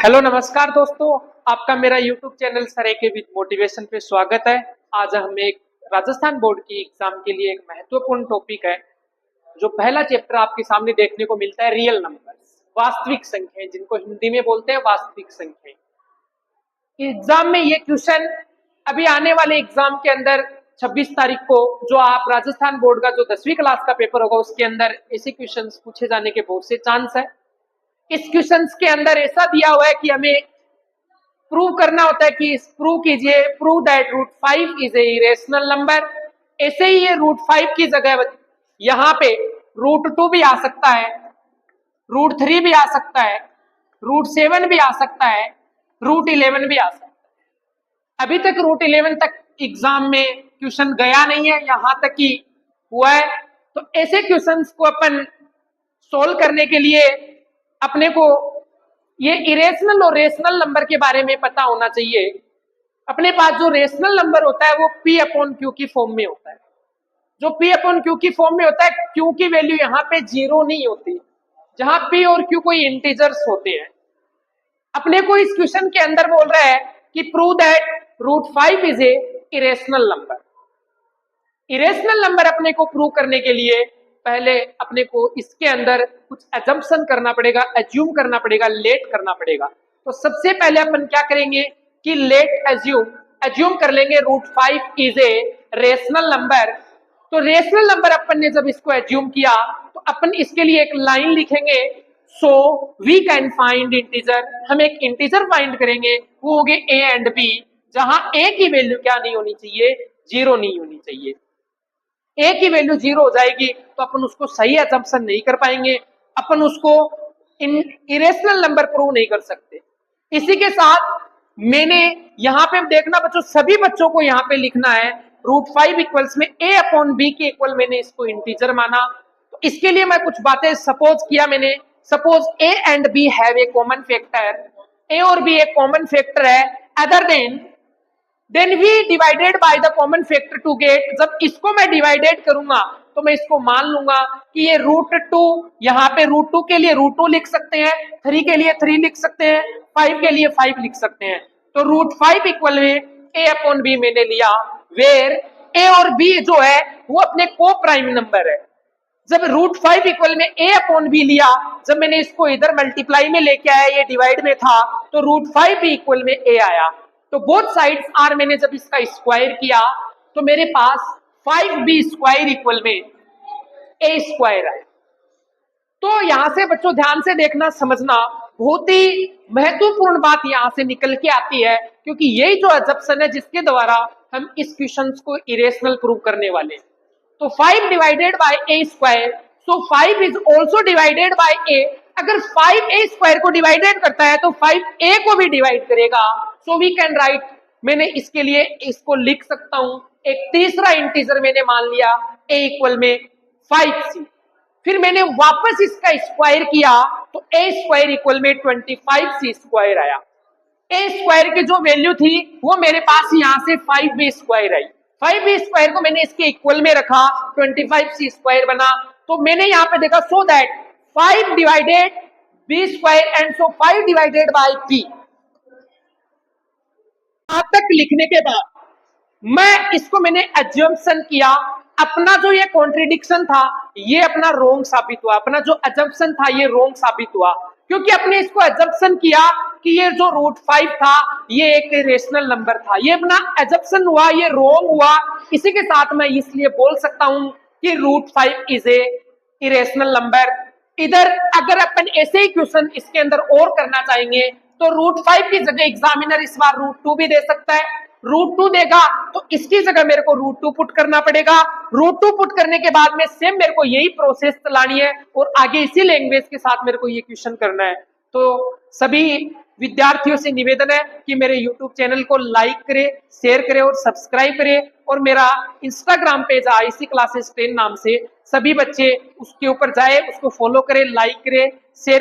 Hello नमस्कार दोस्तों, आपका मेरा YouTube चैनल सर के विद मोटिवेशन पे स्वागत है। आज हम एक राजस्थान बोर्ड की एग्जाम के लिए एक महत्वपूर्ण टॉपिक है। जो पहला चैप्टर आपके सामने देखने को मिलता है रियल नंबर्स, वास्तविक संख्याएं, जिनको हिंदी में बोलते हैं वास्तविक संख्याएं। एग्जाम में ये क्वेश्चन अभी आने वाले एग्जाम के अंदर 26 तारीख को जो आप राजस्थान बोर्ड का जो 10वीं क्लास का पेपर होगा उसके अंदर ऐसे क्वेश्चन पूछे जाने के बहुत से चांस है। इस क्वेश्चंस के अंदर ऐसा दिया हुआ है कि हमें प्रूव करना होता है कि प्रूव कीजिए, prove that root 5 is a irrational number. ऐसे ही ये रूट 5 की जगह यहाँ पे रूट 2 भी आ सकता है, रूट 3 भी आ सकता है, रूट 7 भी आ सकता है, रूट 11 भी आ सकता है। अभी तक रूट 11 तक एग्जाम में क्वेश्चन गया नहीं है, यहाँ तक ही हुआ है। तो ऐसे क्वेश्चंस को अपन सोल्व करने के लिए अपने को ये इरेशनल और रेशनल नंबर के बारे में पता होना चाहिए। अपने पास जो रेशनल नंबर होता है वो P अपॉन Q की फॉर्म में होता है। जो P अपॉन Q की फॉर्म में होता है, Q की वैल्यू यहाँ पे 0 नहीं होती, जहां P और Q कोई इंटीजर्स होते हैं। अपने को इस क्वेश्चन के अंदर बोल रहा है कि prove that root 5 is a irrational number. Irrational number अपने को प्रूव करने के लिए पहले अपने को इसके अंदर कुछ एजम्पशन करना पड़ेगा, एज्यूम करना पड़ेगा, लेट करना पड़ेगा। तो सबसे पहले अपन क्या करेंगे कि लेट एज्यूम कर लेंगे root 5 is a rational number. तो रेशनल नंबर अपन ने जब इसको एज्यूम किया तो अपन इसके लिए एक लाइन लिखेंगे, so we can find integer. हम एक इंटीजर फाइंड करेंगे, वो होंगे ए एंड बी, जहां ए की वैल्यू क्या नहीं होनी चाहिए, 0 नहीं होनी चाहिए। ए की वैल्यू 0 हो जाएगी तो अपन उसको सही असम्पशन नहीं कर पाएंगे, अपन उसको इरेशनल नंबर प्रूव नहीं कर सकते। इसी के साथ मैंने यहाँ पे देखना बच्चों, सभी बच्चों को यहाँ पे लिखना है रूट 5 इक्वल्स में ए अपॉन बी के इक्वल मैंने इसको इंटीजर माना। तो इसके लिए मैं कुछ बातें सपोज किया मैंने। Suppose A and B have a common factor, A और बी एक कॉमन फैक्टर है, other than we divided by the common factor to get. जब इसको मैं डिवाइडेड करूंगा तो मैं इसको मान लूंगा कि ये रूट 2, यहाँ पे रूट 2 के लिए रूट 2 लिख सकते हैं, 3 के लिए 3 लिख सकते हैं, 5 के लिए 5 लिख सकते हैं। तो रूट 5 इक्वल में ए अपॉन बी मैंने लिया, वेर ए और बी जो है वो अपने को प्राइम नंबर है। जब रूट 5 इक्वल में ए अपॉन बी लिया, जब मैंने इसको इधर मल्टीप्लाई में लेके आया, ये डिवाइड में था, तो रूट 5 भी इक्वल में ए आया। तो बोथ साइड्स आर, मैंने जब इसका स्क्वायर किया तो मेरे पास 5b स्क्वायर इक्वल में ए स्क्वायर आया। तो यहां से बच्चों ध्यान से देखना, समझना, बहुत ही महत्वपूर्ण बात यहां से निकल के आती है, क्योंकि यही जो अजम्पशन है जिसके द्वारा हम इस क्वेश्चन को इरेशनल प्रूव करने वाले। तो 5 divided by A square, so 5 is also divided by A. अगर 5 ए स्क्वायर को डिवाइडेड करता है तो 5 ए को भी डिवाइड करेगा। सो वी कैन राइट, मैंने इसके लिए इसको लिख सकता हूं, एक तीसरा इंटीजर मैंने मान लिया ए इक्वल में 5c। फिर मैंने वापस इसका स्क्वायर किया तो ए स्क्वायर इक्वल में 25c स्क्वायर आया। ए स्क्वायर की जो वैल्यू थी वो मेरे पास यहां से 5b स्क्वायर आई। 5b स्क्वायर को मैंने इसके इक्वल में रखा, 25c स्क्वायर बना। तो मैंने यहां पे देखा so that 5 divided b square and so 5 divided bye b। यहां तक लिखने के बाद मैं इसको मैंने अजम्पशन किया, अपना जो ये कॉन्ट्रिडिक्शन था ये अपना रोंग साबित हुआ, अपना जो अजम्पशन था ये रोंग साबित हुआ, क्योंकि अपने इसको अजम्पशन किया कि ये जो रूट 5 था ये एक रेशनल नंबर था, ये अपना अजम्पशन हुआ, ये रोंग हुआ। इसी के साथ मैं इसलिए बोल सकता हूं कि root 5 is a irrational number. इधर अगर अपन ऐसे ही क्वेश्चन इसके अंदर और करना चाहेंगे तो रूट 5 की जगह एग्जामिनर इस बार रूट 2 भी दे सकता है। रूट 2 देगा तो इसकी जगह मेरे को रूट 2 पुट करना पड़ेगा। रूट 2 पुट करने के बाद में सेम मेरे को यही प्रोसेस चलानी है और आगे इसी लैंग्वेज के साथ मेरे को ये क्वेश्चन करना है। तो सभी विद्यार्थियों से निवेदन है कि मेरे यूट्यूब चैनल को लाइक करें, शेयर करें और सब्सक्राइब करें, और मेरा इंस्टाग्राम पेज आईसी क्लासेस 10 नाम से सभी बच्चे उसके ऊपर जाए, उसको फॉलो करें, लाइक करें, शेयर